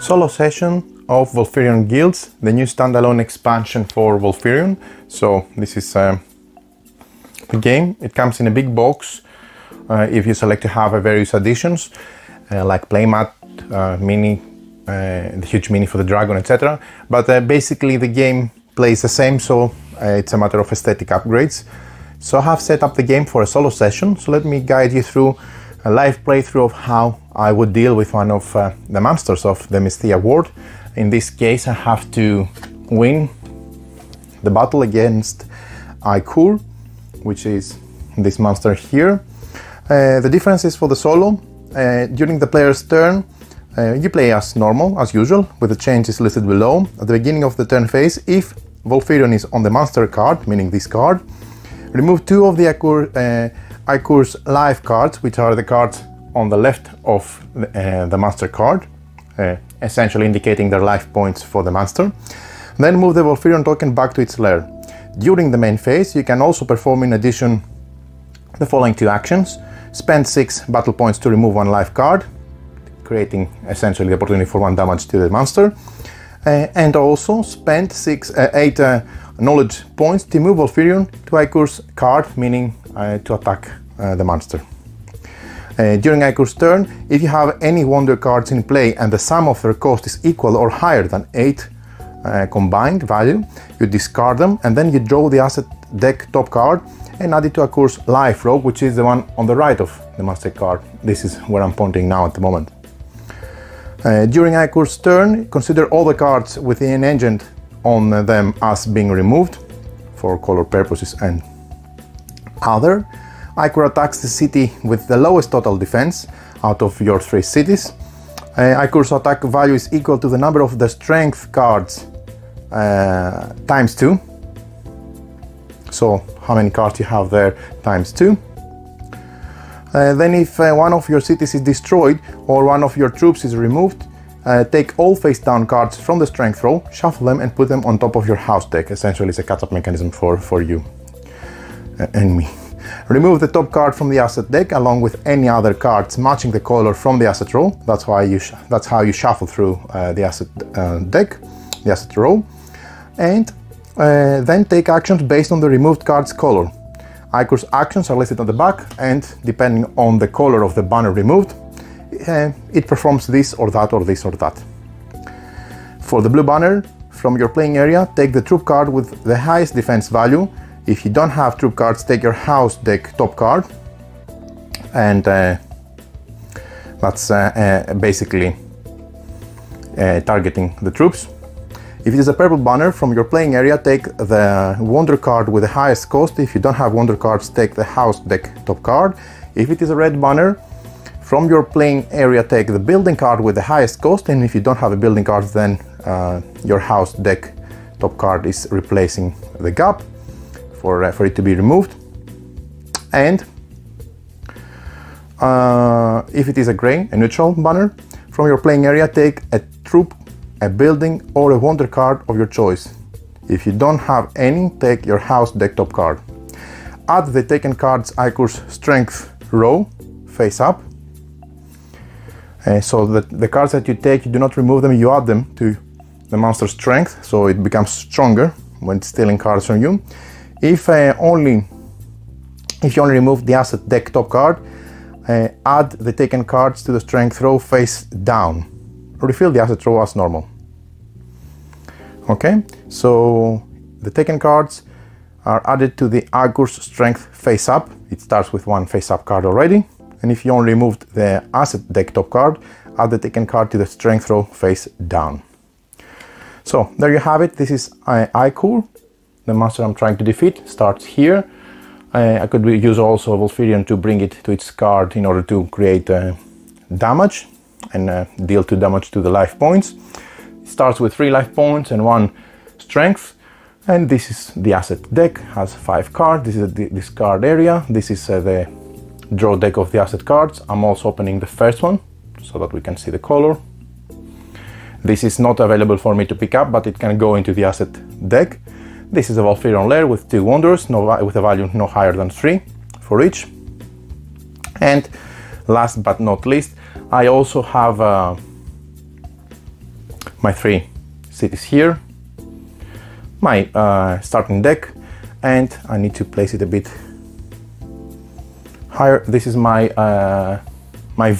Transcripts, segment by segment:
solo session of Volfyirion Guilds, the new standalone expansion for Volfyirion. So this is the game. It comes in a big box if you select to have various additions like playmat, mini, the huge mini for the dragon, etc. But basically the game plays the same, so it's a matter of aesthetic upgrades. So I have set up the game for a solo session, so let me guide you through a live playthrough of how I would deal with one of the monsters of the Mysthia Ward. In this case I have to win the battle against Ikur, which is this monster here. The difference is for the solo, during the player's turn you play as normal, as usual, with the changes listed below. At the beginning of the turn phase, if Volfyirion is on the monster card, meaning this card, remove two of the Ikur's life cards, which are the cards on the left of the master card, essentially indicating their life points for the monster. Then move the Volfyirion token back to its lair. During the main phase, you can also perform in addition the following two actions. Spend 6 battle points to remove one life card, creating essentially the opportunity for 1 damage to the monster. And also spend 8 knowledge points to move Volfyirion to Ikur's card, meaning to attack the monster. During Ikur's turn, if you have any wonder cards in play and the sum of their cost is equal or higher than 8 combined value, you discard them and then you draw the asset deck top card and add it to Ikur's life row, which is the one on the right of the master card. This is where I'm pointing now at the moment. During Ikur's turn, consider all the cards with an agent on them as being removed for color purposes and other. Ikur attacks the city with the lowest total defense out of your 3 cities. Ikur's attack value is equal to the number of the strength cards times 2. So how many cards you have there times 2. Then if one of your cities is destroyed or one of your troops is removed, take all face down cards from the strength row, shuffle them and put them on top of your house deck. Essentially it's a catch-up mechanism for you and me. Remove the top card from the asset deck along with any other cards matching the color from the asset row. That's how you shuffle through the asset deck, the asset row. And then take actions based on the removed card's color. Ikur's actions are listed on the back, and depending on the color of the banner removed, it performs this or that or this or that. For the blue banner, from your playing area, take the troop card with the highest defense value. If you don't have troop cards, take your house deck top card, and that's basically targeting the troops. If it is a purple banner, from your playing area, take the wonder card with the highest cost. If you don't have wonder cards, take the house deck top card. If it is a red banner, from your playing area, take the building card with the highest cost, and if you don't have a building card, then your house deck top card is replacing the gap for it to be removed. And if it is a gray, a neutral banner, from your playing area, take a troop, a building or a wonder card of your choice. If you don't have any, take your house deck top card. Add the taken cards Ikur's strength row face up. So that the cards that you take, you do not remove them, you add them to the monster's strength, so it becomes stronger when stealing cards from you. If you only remove the asset deck top card, add the taken cards to the strength row face down. Refill the asset row as normal. Okay, so the taken cards are added to the Ikur's strength face up. It starts with 1 face up card already. And if you only removed the asset deck top card, add the taken card to the strength row face down. So there you have it. This is Ikur, the monster I'm trying to defeat. Starts here. I could use also Volfyirion to bring it to its card in order to create damage and deal 2 damage to the life points. It starts with 3 life points and 1 strength. And this is the asset deck, has 5 cards. This is the discard area. This is the draw deck of the asset cards. I'm also opening the first one so that we can see the color. This is not available for me to pick up, but it can go into the asset deck. This is a Volfyirion lair with 2 wonders, with a value no higher than 3 for each. And last but not least, I also have my 3 cities here, my starting deck, and I need to place it a bit higher. This is my my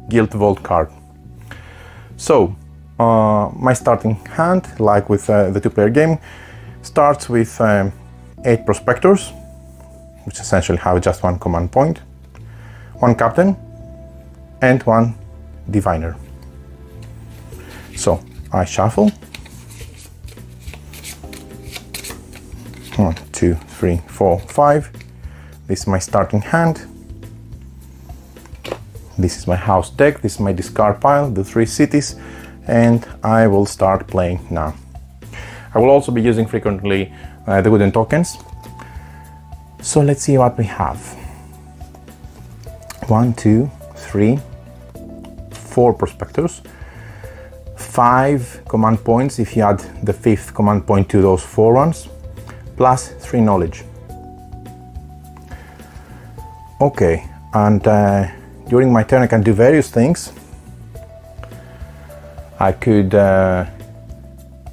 Guild Vault card. So my starting hand, like with the 2-player game, starts with 8 prospectors, which essentially have just 1 command point, 1 captain, and 1 diviner. So I shuffle 1, 2, 3, 4, 5. This is my starting hand. This is my house deck. This is my discard pile, the 3 cities, and I will start playing now. I will also be using frequently the wooden tokens. So let's see what we have. 1, 2, 3, 4 prospectors, 5 command points if you add the 5th command point to those 4 ones, plus 3 knowledge. Okay, and during my turn I can do various things. I could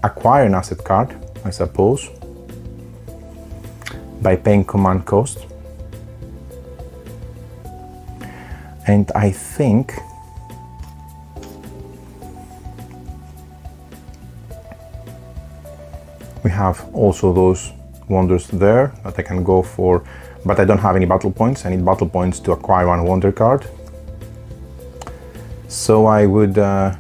acquire an asset card, I suppose, by paying command cost. And I think we have also those wonders there that I can go for, but I don't have any battle points. I need battle points to acquire 1 wonder card. So I would, yeah,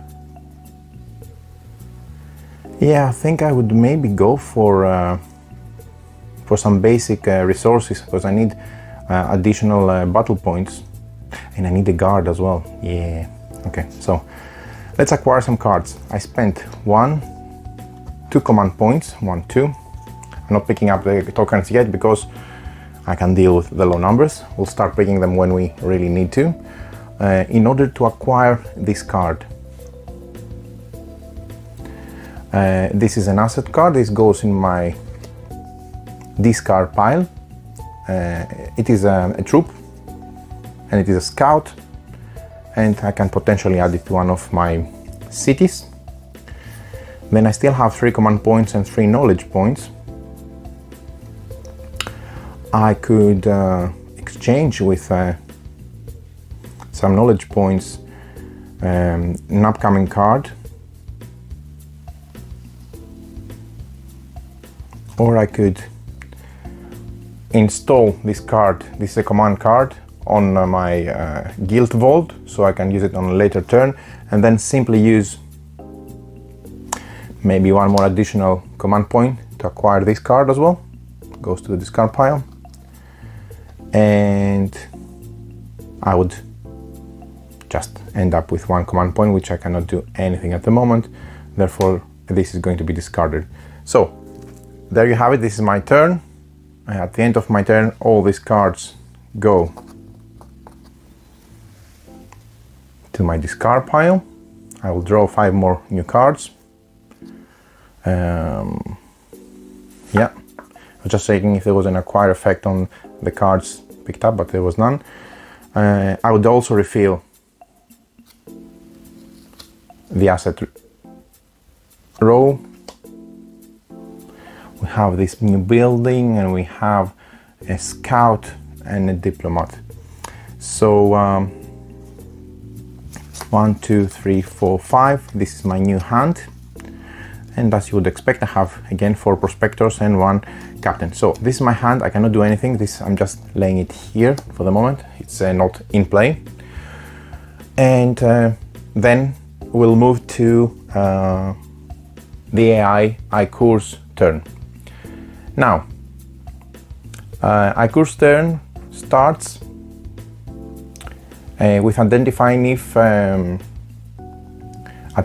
I think I would maybe go for some basic resources, because I need additional battle points, and I need a guard as well. Yeah, okay, so let's acquire some cards. I spent 2 command points, 1, 2. I'm not picking up the tokens yet because I can deal with the low numbers. We'll start picking them when we really need to, in order to acquire this card. This is an asset card. This goes in my discard pile. It is a troop, and it is a scout, and I can potentially add it to one of my cities. Then I still have 3 command points and 3 knowledge points. I could exchange with some knowledge points an upcoming card, or I could install this card. This is a command card on my Guild Vault, so I can use it on a later turn, and then simply use maybe 1 more additional command point to acquire this card as well. Goes to the discard pile, and I would just end up with 1 command point, which I cannot do anything at the moment. Therefore, this is going to be discarded. So there you have it. This is my turn. At the end of my turn, all these cards go to my discard pile. I will draw 5 more new cards. Yeah, I was just checking if there was an acquire effect on the cards picked up, but there was none. I would also refill the asset row. We have this new building, and we have a scout and a diplomat. So 1, 2, 3, 4, 5. This is my new hand, and as you would expect, I have again 4 prospectors and 1 captain. So this is my hand. I cannot do anything. I'm just laying it here for the moment. It's not in play. And then we'll move to the AI Ikur's turn. Now, Ikur's turn starts with identifying if at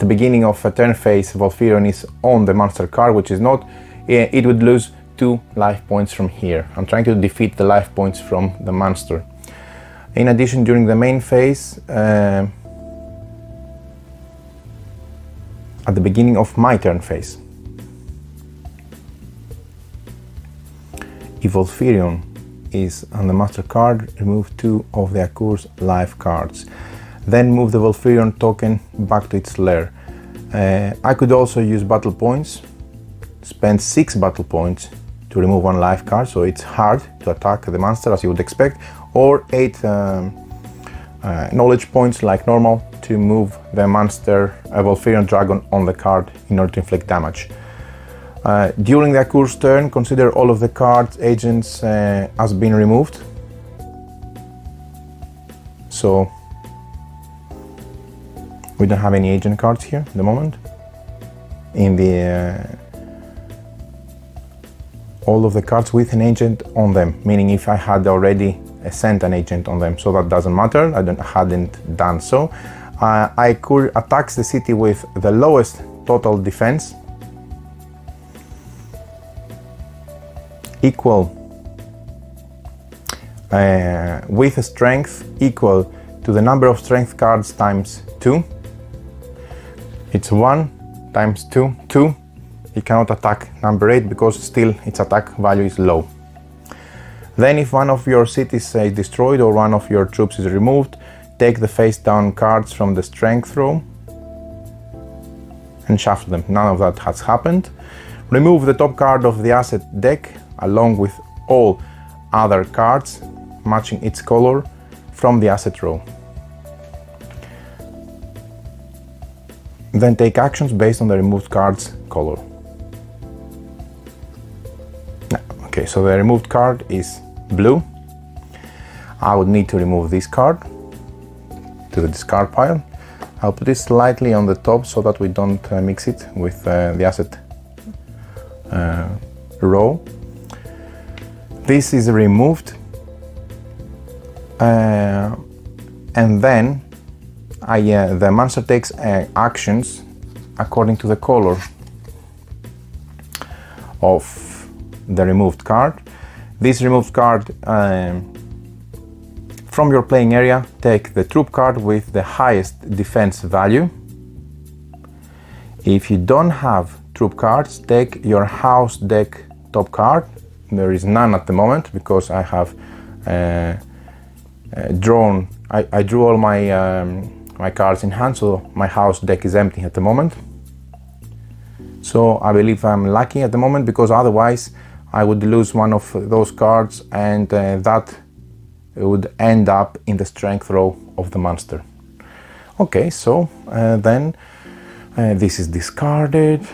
the beginning of a turn phase Volfyirion is on the monster card, which is not, it would lose 2 life points from here. I'm trying to defeat the life points from the monster. In addition, during the main phase, at the beginning of my turn phase, if Volfyirion is on the master card, remove 2 of the Ikur's life cards. Then move the Volfyirion token back to its lair. I could also use battle points, spend 6 battle points to remove 1 life card, so it's hard to attack the monster as you would expect, or 8 knowledge points like normal to move the monster, a Volfyirion dragon, on the card in order to inflict damage. During the Akur's turn, consider all of the cards agents as being removed. So we don't have any agent cards here at the moment. In the all of the cards with an agent on them, meaning if I had already sent an agent on them, so that doesn't matter. I hadn't done so. Akur attacks the city with the lowest total defense equal with a strength equal to the number of strength cards times 2. It's 1 times 2, 2. It cannot attack number 8 because still its attack value is low. Then if one of your cities is destroyed or one of your troops is removed, take the face down cards from the strength row and shuffle them. None of that has happened. Remove the top card of the asset deck along with all other cards matching its color from the asset row. Then take actions based on the removed card's color. Okay, so the removed card is blue. I would need to remove this card to the discard pile. I'll put it slightly on the top so that we don't mix it with the asset row. This is removed, and then the monster takes actions according to the color of the removed card. This removed card from your playing area, take the troop card with the highest defense value. If you don't have troop cards, take your house deck top card. There is none at the moment because I have drawn. I drew all my cards in hand, so my house deck is empty at the moment. So I believe I'm lucky at the moment, because otherwise I would lose one of those cards, and that would end up in the strength row of the monster. Okay, so then this is discarded,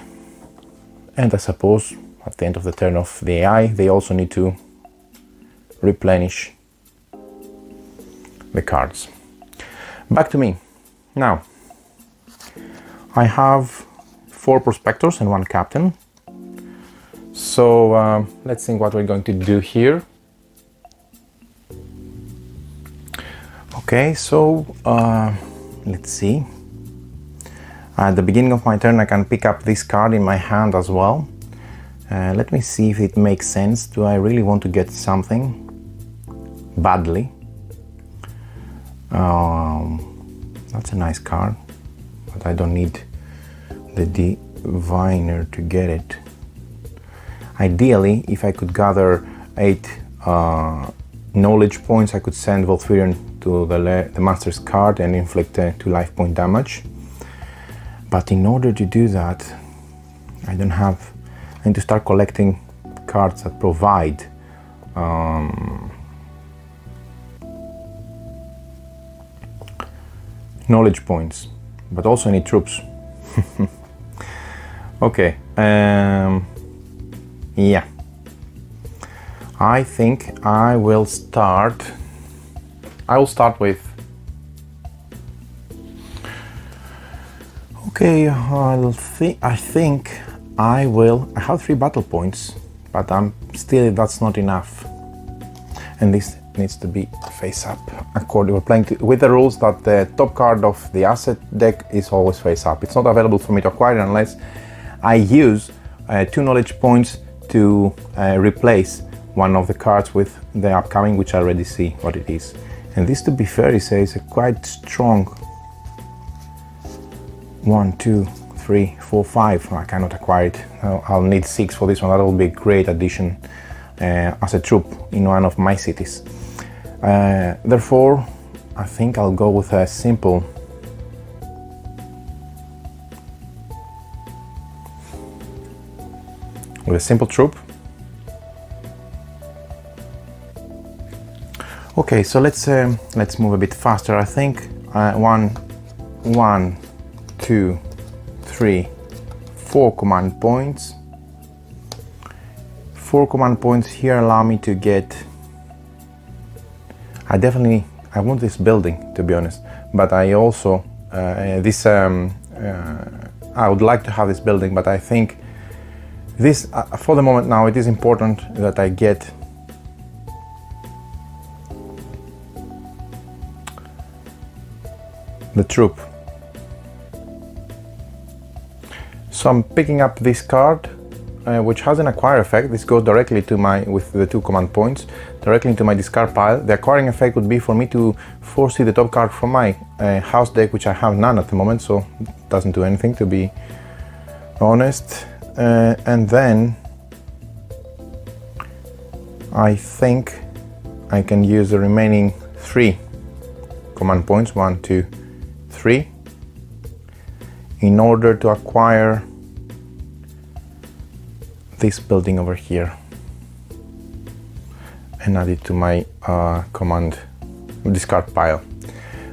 and I suppose at the end of the turn of the AI they also need to replenish the cards. Back to me. Now I have 4 prospectors and 1 captain. So let's think what we're going to do here. Okay, so let's see. At the beginning of my turn I can pick up this card in my hand as well. Let me see if it makes sense. Do I really want to get something badly? That's a nice card, but I don't need the diviner to get it. Ideally, if I could gather 8 knowledge points, I could send Volfyirion to the master's card and inflict 2 life point damage. But in order to do that, I need to start collecting cards that provide knowledge points, but also any troops. Okay, yeah, I think I will start with, okay, I think I have 3 battle points, but that's not enough, and this needs to be face up. According, we're playing with the rules that the top card of the asset deck is always face up. It's not available for me to acquire unless I use 2 knowledge points to replace one of the cards with the upcoming, which I already see what it is. And this, to be fair, is a quite strong 1, 2, 3, 4, 5. I cannot acquire it. I'll need 6 for this one. That will be a great addition as a troop in one of my cities. Therefore, I think I'll go with a simple with a simple troop. Okay, so let's move a bit faster. I think 1, 2, 3, 4 command points. 4 command points here allow me to get. I want this building, to be honest, but I also I would like to have this building, but I think this for the moment now it is important that I get the troop. So I'm picking up this card, which has an acquire effect. This goes directly to with the 2 command points, directly into my discard pile. The acquiring effect would be for me to foresee the top card from my house deck, which I have none at the moment, so it doesn't do anything, to be honest. And then I think I can use the remaining 3 command points, 1, 2, 3, in order to acquire this building over here and add it to my command discard pile.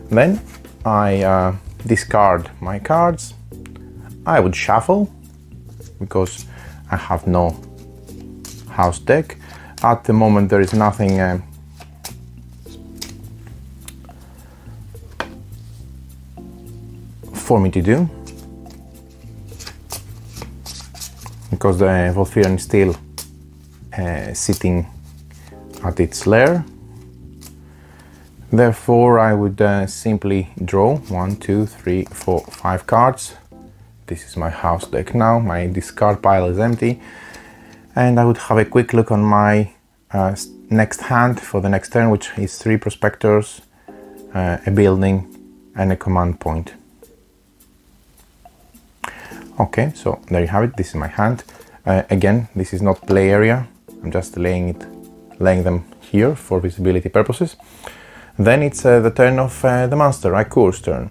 Then I discard my cards. I would shuffle because I have no house deck. At the moment there is nothing for me to do, because the Volfyirion is still sitting at its lair. Therefore I would simply draw 1, 2, 3, 4, 5 cards. This is my house deck now, my discard pile is empty, and I would have a quick look on my next hand for the next turn, which is 3 prospectors, a building and a command point. Okay, so there you have it. This is my hand. Again, this is not play area. I'm just laying them here for visibility purposes. Then it's the turn of the monster, Ikur's turn.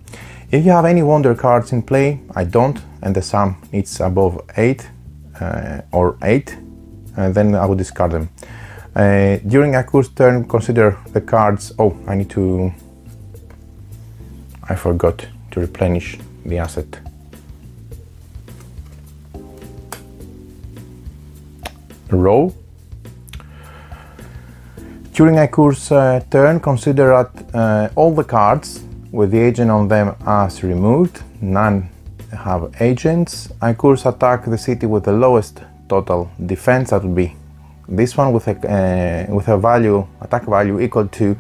If you have any wonder cards in play, I don't, and the sum is above 8 or 8, then I would discard them. During Ikur's turn, consider the cards. Oh, I forgot to replenish the asset. Row. During Ikur's turn, consider that all the cards with the agent on them as removed. None have agents. Ikur's attack the city with the lowest total defense. That would be this one with a value, attack value equal to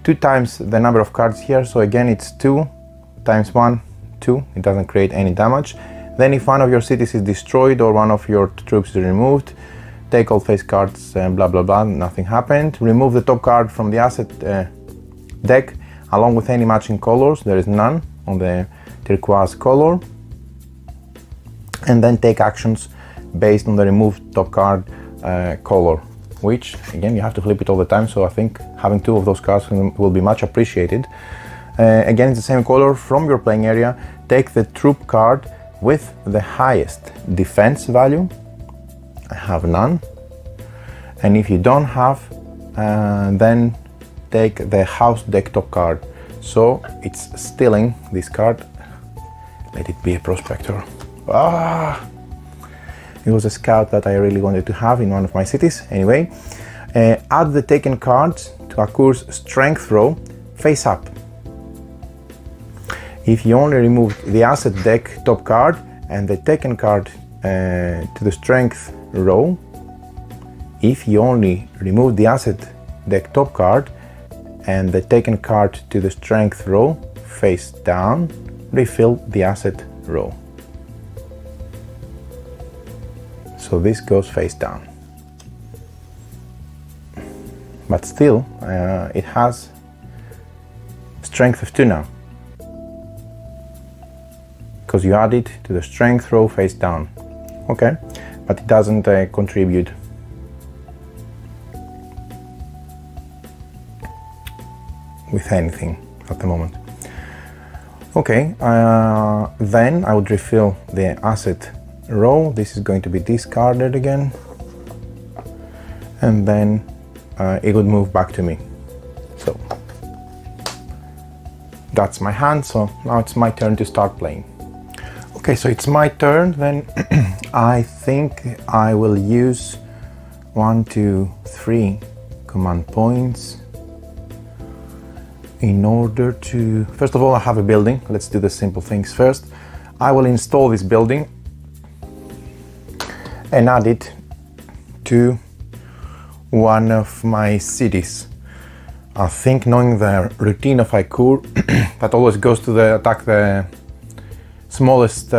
2 times the number of cards here. So again, it's 2 times 1, 2. It doesn't create any damage. Then if one of your cities is destroyed or one of your troops is removed, take all face cards, blah blah blah, nothing happened. Remove the top card from the asset deck along with any matching colors. There is none on the turquoise color. And then take actions based on the removed top card color, which again you have to flip it all the time, so I think having 2 of those cards will be much appreciated. Again, it's the same color. From your playing area, take the troop card with the highest defense value. I have none, and if you don't have, then take the house deck top card. So it's stealing this card. Let it be a prospector. It was a scout that I really wanted to have in one of my cities. Anyway, add the taken cards to Ikur's strength row face up. If you only removed the asset deck top card and the taken card to the strength row, if you only remove the asset deck top card and the taken card to the strength row face down, refill the asset row. So this goes face down. But still, it has strength of 2 now, because you add it to the strength row face down. Okay, but it doesn't contribute. With anything at the moment. Okay, then I would refill the asset row. This is going to be discarded again, and then it would move back to me. So that's my hand. So now it's my turn to start playing. Okay, so it's my turn. Then I think I will use 1, 2, 3 command points in order to, first of all, I have a building. Let's do the simple things first. I will install this building and add it to one of my cities. I think, knowing the routine of Aikur, that always goes to attack the smallest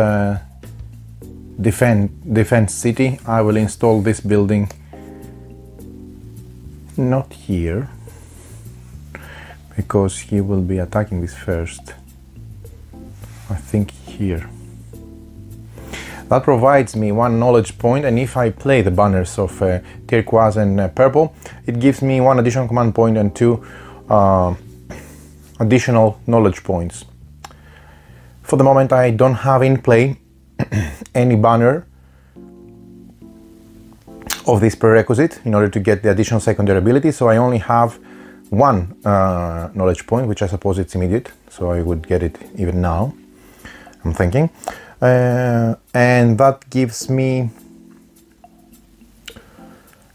defense city, I will install this building not here, because he will be attacking this first. I think here. That provides me 1 knowledge point, and if I play the banners of turquoise and purple, it gives me 1 additional command point and 2 additional knowledge points. For the moment, I don't have in play any banner of this prerequisite in order to get the additional secondary ability, so I only have 1 knowledge point, which I suppose it's immediate, so I would get it even now, I'm thinking. And that gives me,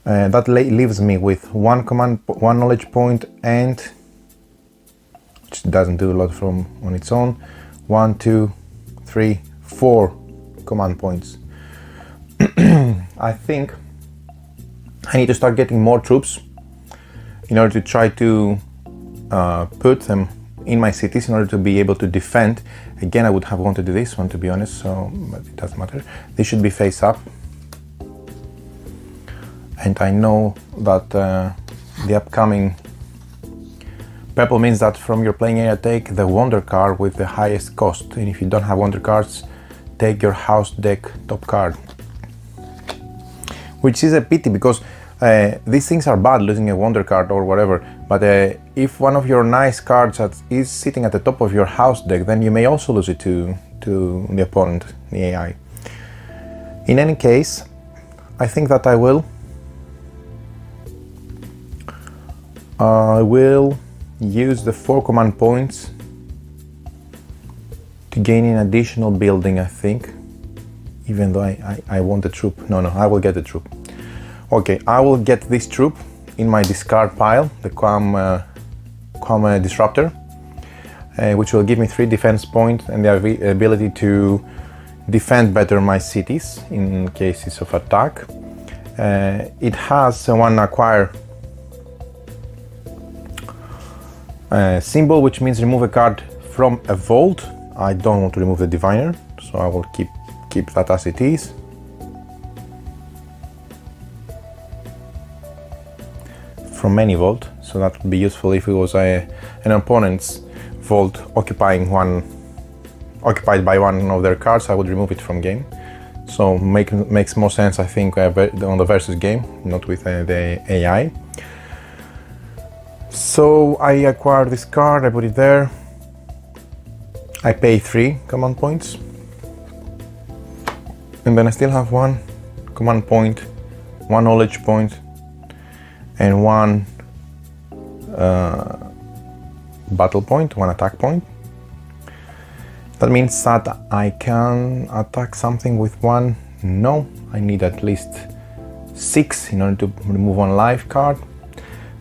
that leaves me with 1 knowledge point, and which doesn't do a lot from on its own. 1, 2, 3, 4 command points. I think I need to start getting more troops in order to try to put them in my cities in order to be able to defend. Again, I would have wanted to do this one, to be honest, so, but it doesn't matter. This should be face up. And I know that the upcoming purple means that from your playing area, take the wonder card with the highest cost. And if you don't have wonder cards, take your house deck top card. Which is a pity, because these things are bad, losing a wonder card or whatever, but if one of your nice cards is sitting at the top of your house deck, then you may also lose it to the opponent, the AI. In any case, I think that I will use the 4 command points to gain an additional building, I think, even though I want the troop. No, I will get the troop. Okay, I will get this troop in my discard pile, the Calm Disruptor, which will give me 3 defense points and the ability to defend better my cities in cases of attack. It has 1 acquire symbol, which means remove a card from a vault. I don't want to remove the diviner, so I will keep that as it is. From any vault, so that would be useful if it was an opponent's vault occupied by one of their cards. I would remove it from game. So makes more sense, I think, on the versus game, not with the AI. So I acquire this card, I put it there. I pay 3 command points, and then I still have 1 command point, 1 knowledge point, and 1 battle point, 1 attack point. That means that I can attack something with 1. No, I need at least 6 in order to remove 1 life card.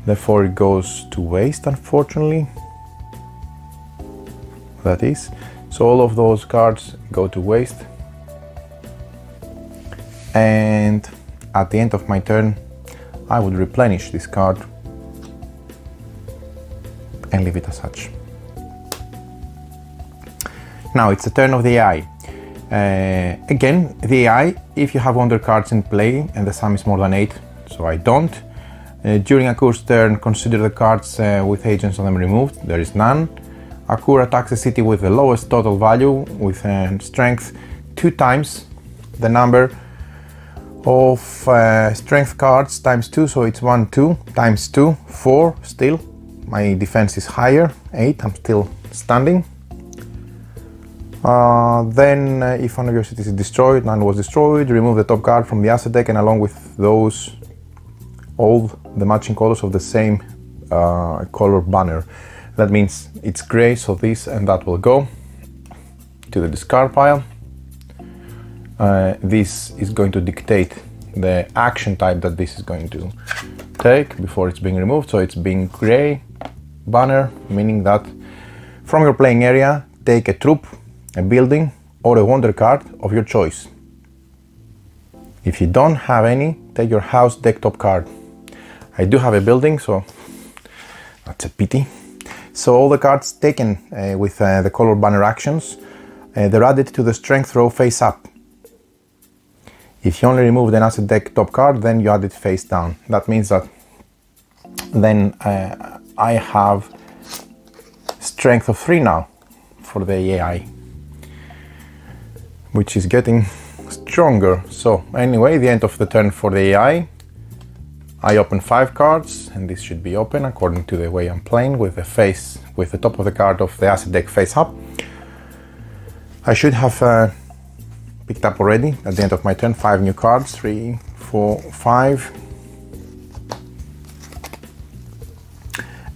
Therefore it goes to waste, unfortunately. That is. So all of those cards go to waste. And at the end of my turn, I would replenish this card and leave it as such. Now it's the turn of the AI. Again, the AI, if you have wonder cards in play and the sum is more than 8, so I don't. During Akur's turn, consider the cards with agents on them removed. There is none. Akur attacks a city with the lowest total value with strength 2 times the number of strength cards times 2, so it's 1, 2 times 2, 4 still. My defense is higher, 8, I'm still standing. Then if one of your cities is destroyed, none was destroyed, remove the top card from the asset deck, and along with those, all the matching colors of the same color banner. That means it's gray, so this and that will go to the discard pile. This is going to dictate the action type that this is going to take before it's being removed. So it's being gray banner, meaning that from your playing area, take a troop, a building, or a wonder card of your choice. If you don't have any, take your house deck top card. I do have a building, so that's a pity. So all the cards taken with the color banner actions, they're added to the strength row face up. If you only removed an asset deck top card, then you add it face down. That means that then I have strength of 3 now for the AI, which is getting stronger. So anyway, the end of the turn for the AI, I open 5 cards, and this should be open according to the way I'm playing, with the top of the card of the asset deck face up. I should have picked up already at the end of my turn 5 new cards, 3, 4, 5.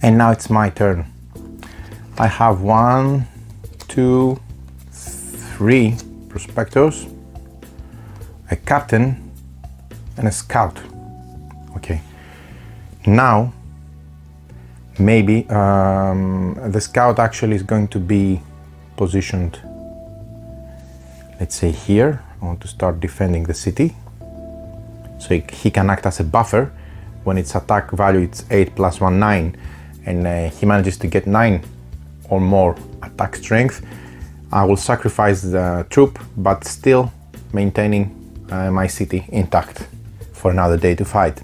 And now it's my turn. I have 1, 2, 3 prospectors, a captain, and a scout. Okay, now maybe the scout actually is going to be positioned, let's say here. I want to start defending the city, so he can act as a buffer. When its attack value it's 8 plus 1, 9, and he manages to get 9 or more attack strength, I will sacrifice the troop, but still maintaining my city intact for another day to fight.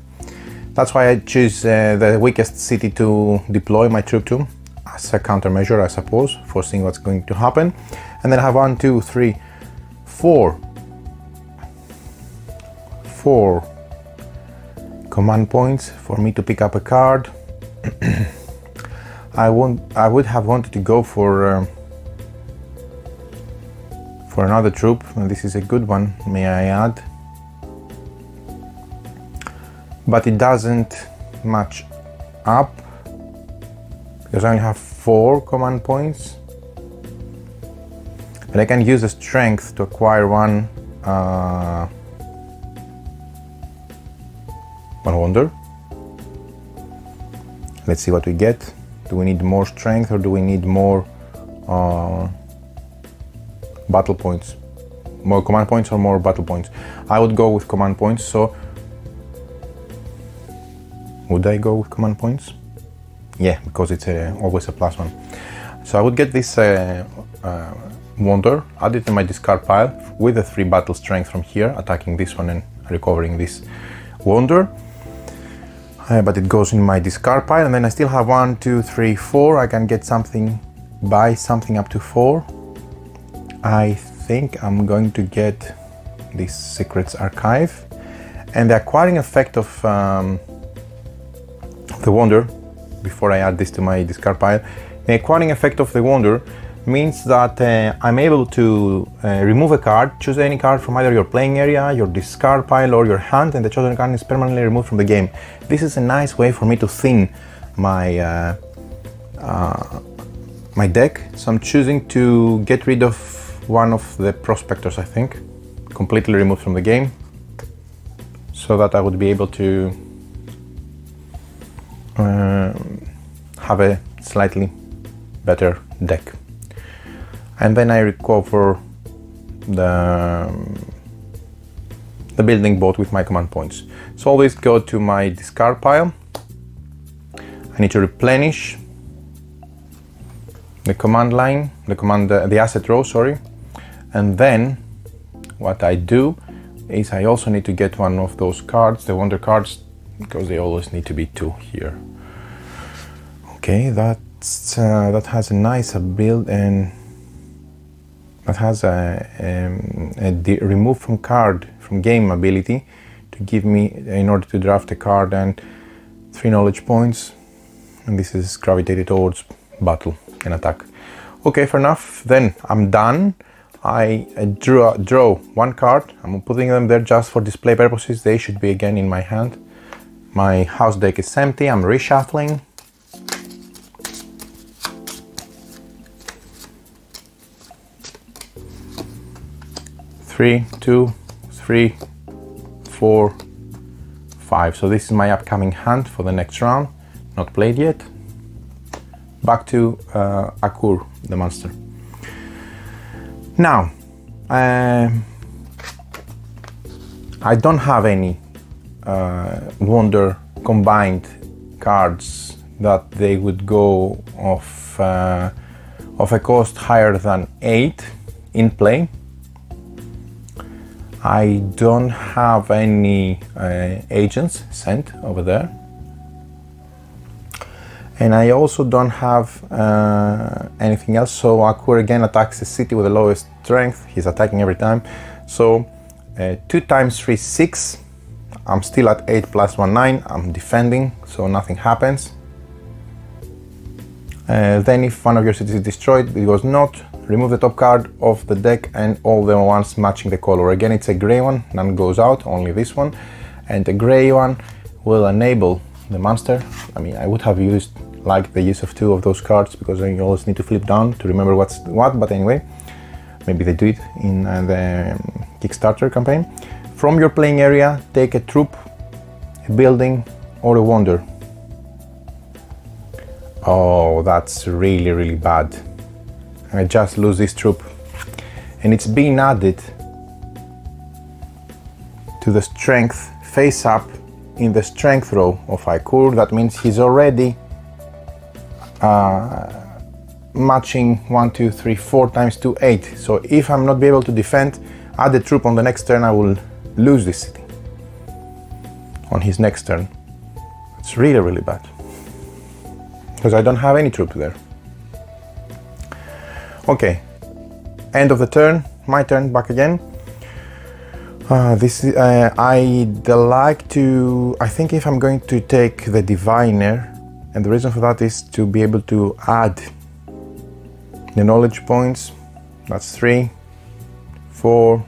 That's why I choose the weakest city to deploy my troop to, as a countermeasure, I suppose, for seeing what's going to happen. And then I have 1, 2, 3, 4 command points for me to pick up a card. I would have wanted to go for another troop, and this is a good one, may I add. But it doesn't match up because I only have 4 command points. But I can use the strength to acquire one wonder. Let's see what we get. Do we need more strength, or do we need more battle points? More command points or more battle points? I would go with command points. So would I go with command points? Yeah, because it's always a +1. So I would get this wonder, add it to my discard pile with the 3 battle strength from here, attacking this one and recovering this wonder. But it goes in my discard pile, and then I still have 1, 2, 3, 4. I can get something, buy something up to 4. I think I'm going to get this Secrets Archive, and the acquiring effect of the wonder, before I add this to my discard pile, the acquiring effect of the wonder means that I'm able to remove a card, choose any card from either your playing area, your discard pile, or your hand, and the chosen card is permanently removed from the game. This is a nice way for me to thin my my deck, so I'm choosing to get rid of one of the prospectors, I think, completely removed from the game, so that I would be able to have a slightly better deck. And then I recover the building boat with my command points. So always go to my discard pile. I need to replenish the command line, the asset row, sorry. And then what I do is I also need to get one of those cards, the wonder cards, because they always need to be 2 here. Okay, that has a nice build, and that has a remove from card from game ability to give me, in order to draft a card, and 3 knowledge points, and this is gravitated towards battle and attack. Okay, fair enough. Then I'm done. I draw one card. I'm putting them there just for display purposes. They should be again in my hand. My house deck is empty. I'm reshuffling. Three, 2, 3, 4, 5. So this is my upcoming hand for the next round. Not played yet. Back to Akur, the monster. Now, I don't have any Wonder combined cards that they would go of a cost higher than 8 in play. I don't have any agents sent over there. And I also don't have anything else. So Akur again attacks the city with the lowest strength. He's attacking every time. So 2 times 3, 6. I'm still at 8 plus 1, 9. I'm defending, so nothing happens. Then if one of your cities is destroyed, it was not, remove the top card of the deck and all the ones matching the color. Again, it's a gray one, none goes out, only this one. And the gray one will enable the monster. I mean, I would have used like the use of 2 of those cards because you always need to flip down to remember what's what, but anyway, maybe they do it in the Kickstarter campaign. From your playing area, take a troop, a building, or a wonder. Oh, that's really, really bad. I just lose this troop. And it's being added to the strength face up in the strength row of Akur. That means he's already matching 1, 2, 3, 4 times 2, 8. So if I'm not be able to defend, add a troop on the next turn, I will lose this city on his next turn. It's really, really bad because I don't have any troop there. Okay, end of the turn, my turn, back again. This is, I'd like to, I think if I'm going to take the diviner, and the reason for that is to be able to add the knowledge points. That's 3, 4.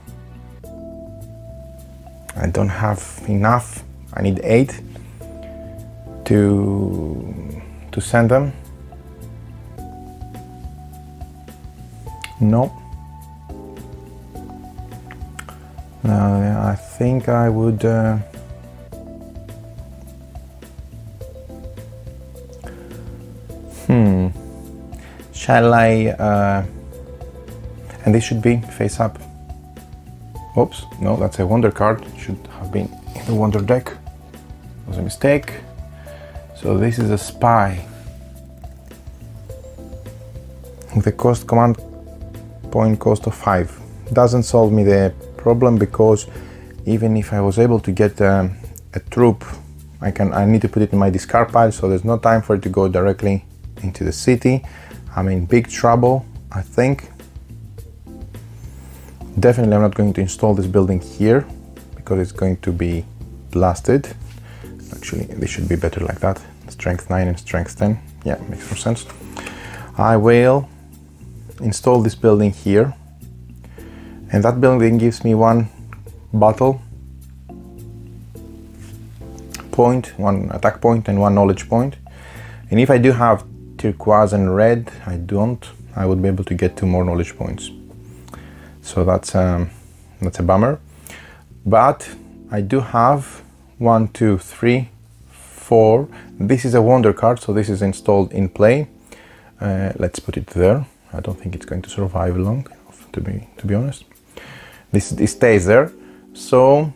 I don't have enough. I need 8 to send them. No. I think I would shall I and this should be face up. Oops, no, that's a wonder card. Should have been in the wonder deck. It was a mistake. So this is a spy with a command point cost of 5. Doesn't solve me the problem because even if I was able to get a troop, I need to put it in my discard pile, so there's no time for it to go directly into the city. I'm in big trouble, I think. Definitely I'm not going to install this building here because it's going to be blasted. Actually, this should be better like that. Strength 9 and strength 10. Yeah, makes more sense. I will install this building here. And that building gives me 1 battle point, 1 attack point and 1 knowledge point. And if I do have turquoise and red, I would be able to get 2 more knowledge points. So that's a bummer. But I do have 1, 2, 3, 4. This is a wonder card, so this is installed in play. Let's put it there. I don't think it's going to survive long, to be honest. This stays there. So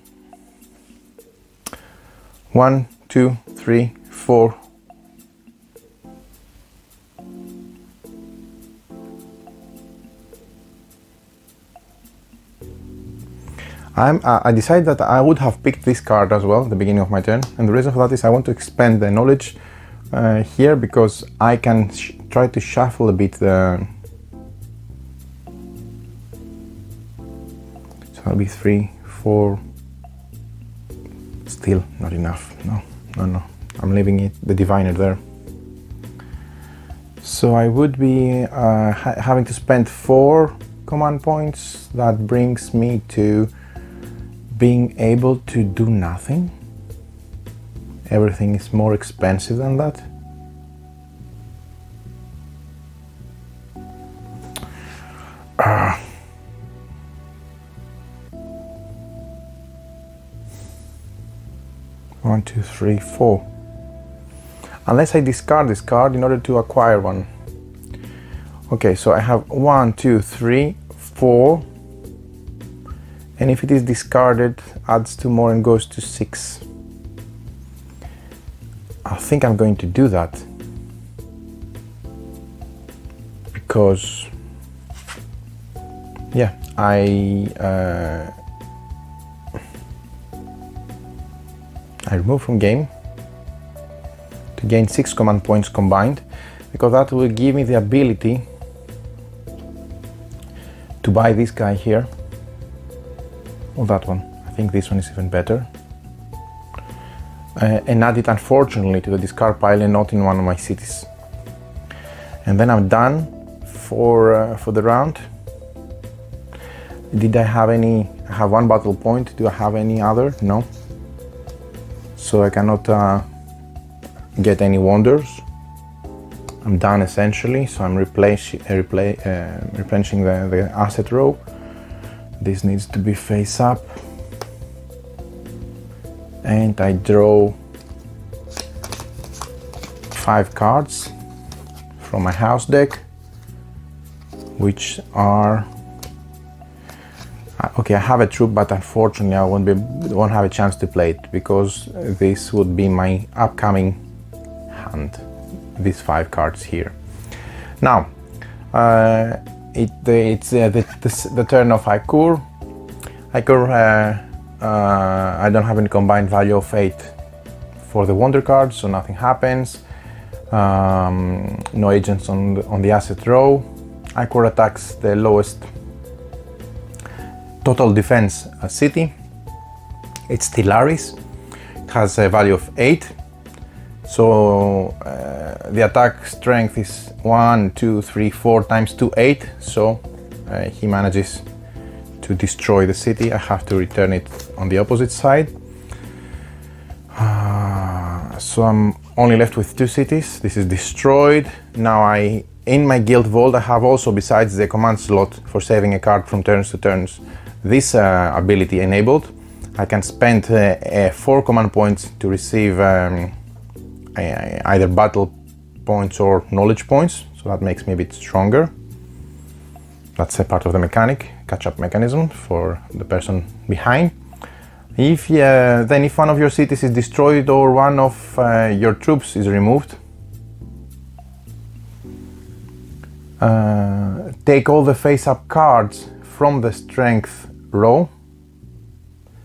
1, 2, 3, 4. I decided that I would have picked this card as well at the beginning of my turn, and the reason for that is I want to expand the knowledge here because I can try to shuffle a bit the. So that'll be 3, 4. Still not enough. No. I'm leaving the diviner there. So I would be having to spend 4 command points. That brings me to being able to do nothing. Everything is more expensive than that. One, two, three, four. Unless I discard this card in order to acquire one. Okay, so I have 1, 2, 3, 4. And if it is discarded, adds 2 more and goes to 6. I think I'm going to do that. Because, yeah, I remove from game to gain 6 command points combined, because that will give me the ability to buy this guy here, or that one. I think this one is even better, and add it unfortunately to the discard pile and not in one of my cities. And then I'm done for the round. Did I have any? I have 1 battle point. Do I have any other? No. So I cannot get any wonders. I'm done essentially, so I'm replenishing the asset row. This needs to be face up. And I draw 5 cards from my house deck, which are... Okay, I have a troop, but unfortunately I won't have a chance to play it, because this would be my upcoming hand, these 5 cards here. Now, it's the turn of Aikur. Aikur, I don't have any combined value of 8 for the wonder cards, so nothing happens. No agents on the asset row. Aikur attacks the lowest total defense city. It's Stellaris. It has a value of 8. So the attack strength is 1, 2, 3, 4 times 2, 8. So he manages to destroy the city. I have to return it on the opposite side. So I'm only left with 2 cities. This is destroyed. Now in my guild vault I have also, besides the command slot for saving a card from turns to turns, this ability enabled. I can spend 4 command points to receive either battle points or knowledge points, so that makes me a bit stronger. That's a part of the mechanic, catch-up mechanism for the person behind. If one of your cities is destroyed or one of your troops is removed, take all the face-up cards from the strength row,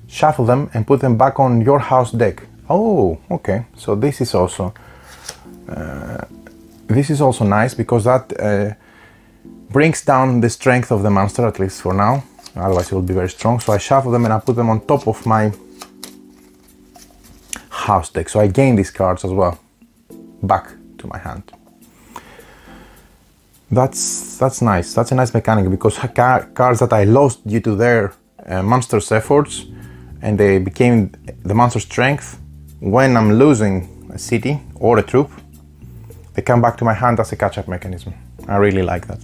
shuffle them and put them back on your house deck. Oh, okay. So this is also nice, because that brings down the strength of the monster, at least for now. Otherwise it will be very strong. So I shuffle them and I put them on top of my house deck. So I gain these cards as well back to my hand. That's nice. That's a nice mechanic, because cards that I lost due to their monster's efforts and they became the monster's strength, when I'm losing a city or a troop, they come back to my hand as a catch-up mechanism. I really like that.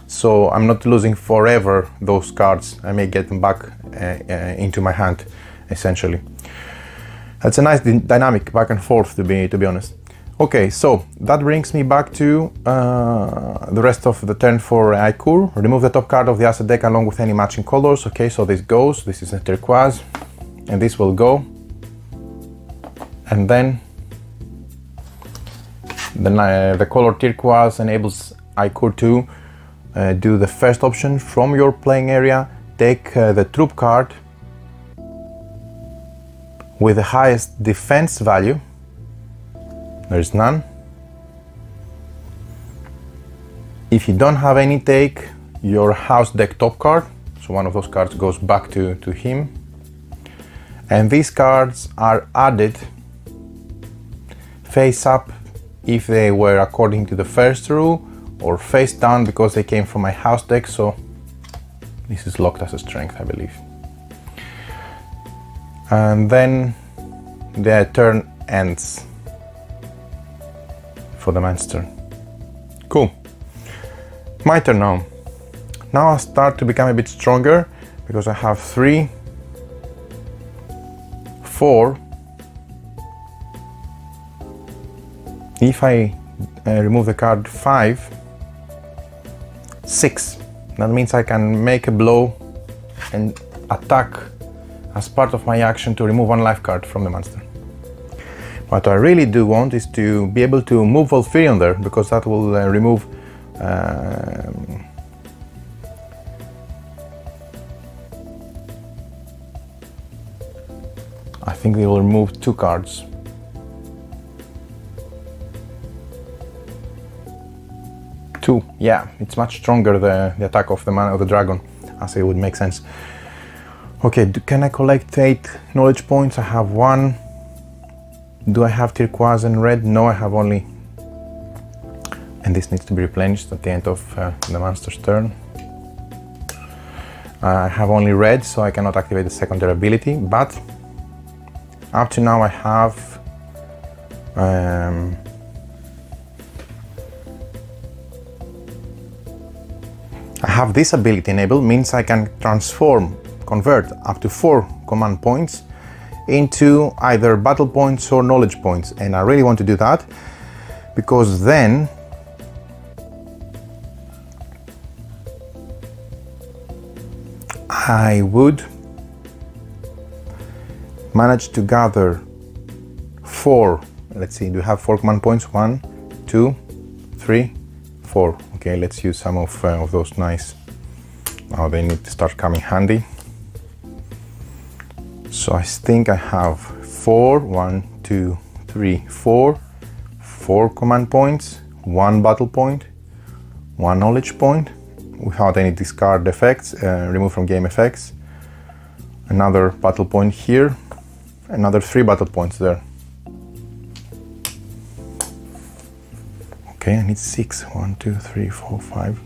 So I'm not losing forever those cards. I may get them back into my hand, essentially. That's a nice dynamic back and forth, to be honest. Okay, so that brings me back to the rest of the turn for Aikur. Remove the top card of the asset deck along with any matching colors. Okay, so this goes. This is a turquoise, and this will go. And then the color turquoise enables Aikur to do the first option from your playing area. Take the troop card with the highest defense value. There's none. If you don't have any, take your house deck top card. So one of those cards goes back to him. And these cards are added face up if they were according to the first rule, or face down because they came from my house deck. So This is locked as a strength, I believe. And then the turn ends for the monster. Cool. My turn now. Now I start to become a bit stronger because I have 3, 4. If I remove the card 5, 6. That means I can make a blow and attack as part of my action to remove 1 life card from the monster. What I really do want is to be able to move Volfyirion there, because that will remove I think they will remove 2 cards. Yeah, it's much stronger, the attack of the man of the dragon, as it would make sense. Okay, can I collect 8 knowledge points? I have 1. Do I have turquoise and red? No, I have only. And this needs to be replenished at the end of the monster's turn. I have only red, so I cannot activate the secondary ability, but up to now I have this ability enabled, means I can convert up to 4 command points into either battle points or knowledge points, and I really want to do that because then I would manage to gather 4, let's see, do we have 4 command points? 1, 2, 3, 4. Okay, let's use some of those nice. Now they need to start coming handy. So I think I have 4, 1, 2, 3, 4 command points, 1 battle point, 1 knowledge point without any discard effects, remove from game effects, another battle point here, another 3 battle points there. Okay, I need 6. 1, 2, 3, 4, 5.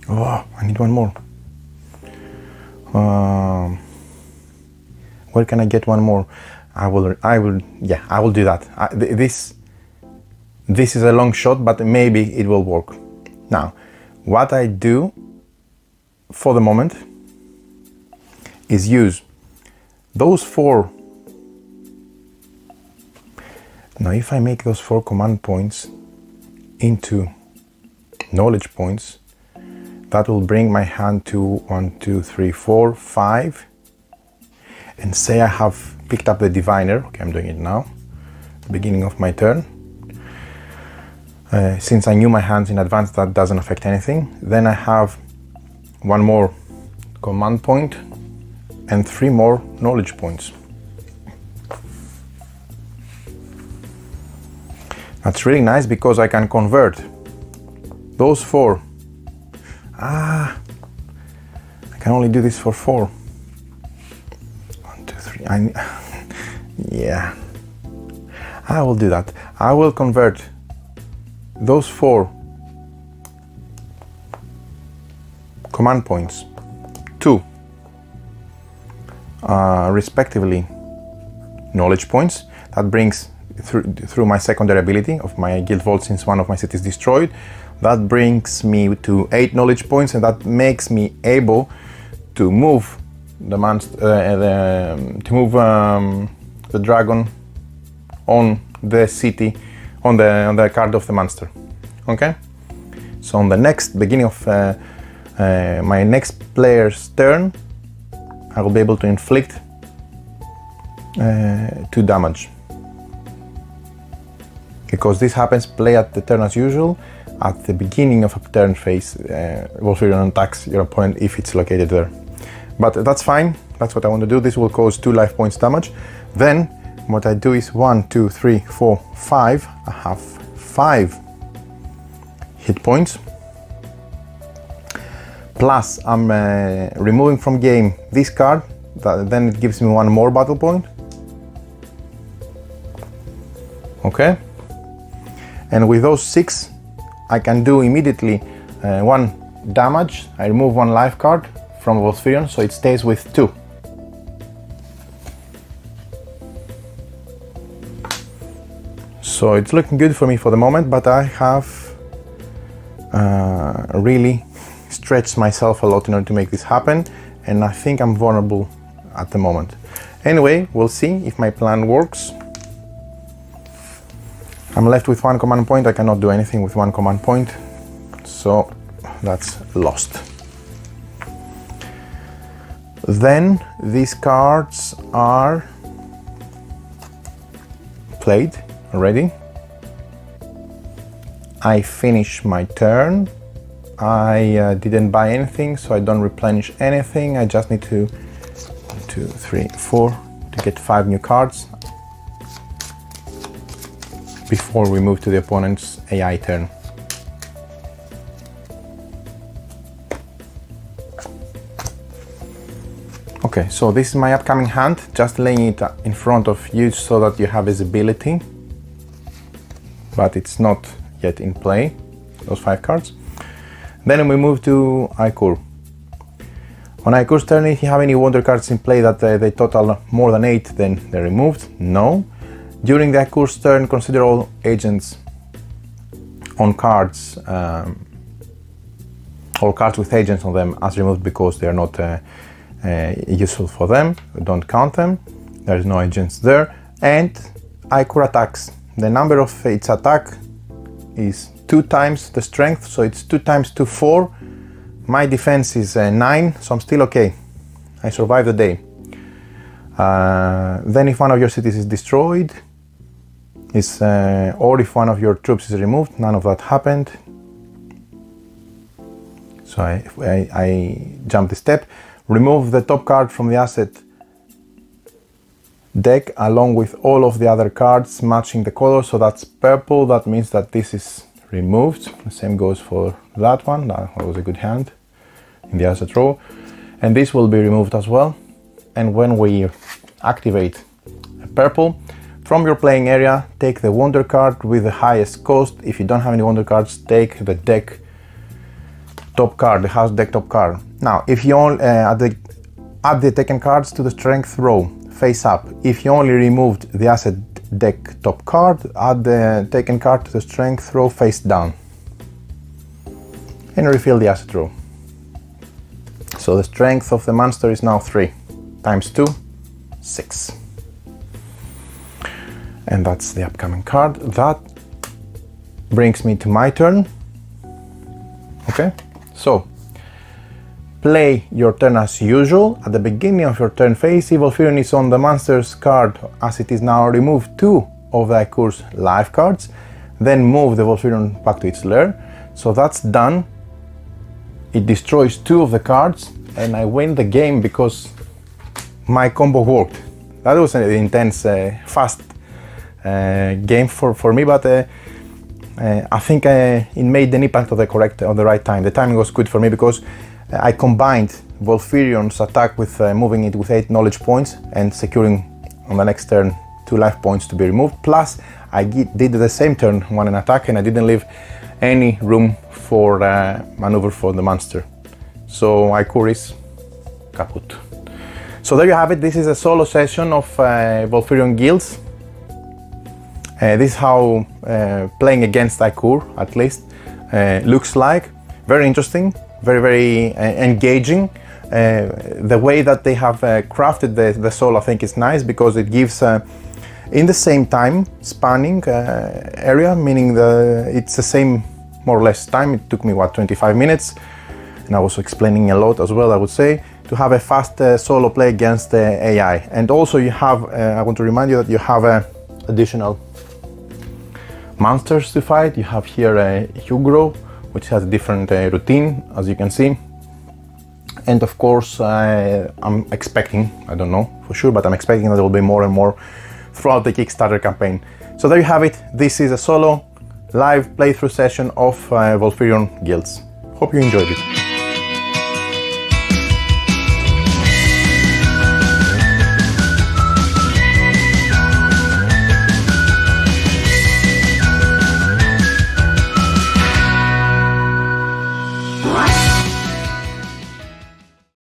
Oh, I need 1 more. Where can I get 1 more? I will do that. This is a long shot, but maybe it will work. Now, what I do for the moment is use those 4. Now, if I make those 4 command points into knowledge points, that will bring my hand to 1, 2, 3, 4, 5. And say I have picked up the diviner. Okay, I'm doing it now, beginning of my turn. Since I knew my hands in advance, that doesn't affect anything. Then I have 1 more command point and 3 more knowledge points. That's really nice because I can convert those 4. I can only do this for 4. 1, 2, 3. Yeah, I will do that. I will convert those 4 command points to respectively knowledge points. That brings through my secondary ability of my guild vault, since one of my cities destroyed, that brings me to 8 knowledge points, and that makes me able to move the the dragon on the city, on the card of the monster. Okay, so on the next beginning of my next player's turn, I will be able to inflict 2 damage. Because this happens, play at the turn as usual. At the beginning of a turn phase, Volfyirion attacks your opponent if it's located there. But that's fine, that's what I want to do. This will cause 2 life points damage. Then what I do is 1, 2, 3, 4, 5. I have 5 hit points. Plus I'm removing from game this card, then it gives me 1 more battle point. Okay. And with those 6, I can do immediately 1 damage. I remove 1 life card from Volfyirion, so it stays with 2. So it's looking good for me for the moment, but I have really stretched myself a lot in order to make this happen, and I think I'm vulnerable at the moment. Anyway, we'll see if my plan works. I'm left with 1 command point. I cannot do anything with 1 command point, so that's lost. Then these cards are played already. I finish my turn. I didn't buy anything, so I don't replenish anything. I just need to 1, 2, 3, 4 to get 5 new cards before we move to the opponent's AI turn. Okay, so this is my upcoming hand, just laying it in front of you so that you have visibility, but it's not yet in play, those 5 cards. Then we move to Aikur. On Aikur's turn, if you have any wonder cards in play that they total more than 8, then they're removed. No. During the Aikur's turn, consider all agents on cards, all cards with agents on them as removed because they are not useful for them. Don't count them. There is no agents there. And Aikur attacks. The number of its attack is 2 times the strength, so it's 2 times 2, 4. My defense is 9, so I'm still okay. I survived the day. Then if one of your cities is destroyed, or if one of your troops is removed, none of that happened. So I jump the step. Remove the top card from the asset deck along with all of the other cards matching the color, so that's purple. That means that this is removed. The same goes for that one. That was a good hand in the asset row, and this will be removed as well. And when we activate a purple from your playing area, take the wonder card with the highest cost. If you don't have any wonder cards, take the deck top card, the house deck top card. Now, if you only add the taken cards to the strength row face up. If you only removed the asset deck top card, add the taken card to the strength row face down and refill the asset row. So the strength of the monster is now 3 times 2, 6. And that's the upcoming card. That brings me to my turn. Okay, so play your turn as usual. At the beginning of your turn phase, if Volfyirion is on the monster's card, as it is now, remove 2 of the Aikur's life cards, then move the Volfyirion back to its lair. So that's done. It destroys 2 of the cards, and I win the game because my combo worked. That was an intense, fast game for me, but I think it made an impact on the right time. The timing was good for me because I combined Volfyrion's attack with moving it with 8 knowledge points and securing on the next turn 2 life points to be removed. Plus, I did the same turn, an attack, and I didn't leave any room for maneuver for the monster. So Aikur is kaput. So there you have it. This is a solo session of Volfyirion Guilds. This is how playing against Aikur, at least, looks like. Very interesting. Very engaging. The way that they have crafted the soul, I think, is nice because it gives in the same time spanning area, meaning it's the same more or less time. It took me 25 minutes, and I was explaining a lot as well, I would say, to have a fast solo play against the AI. And also you have, I want to remind you that you have additional monsters to fight. You have here Hugro, which has a different routine, as you can see. And of course, I'm expecting, I don't know for sure, but I'm expecting that there will be more and more throughout the Kickstarter campaign. So there you have it. This is a solo live playthrough session of Volfyirion Guilds. Hope you enjoyed it.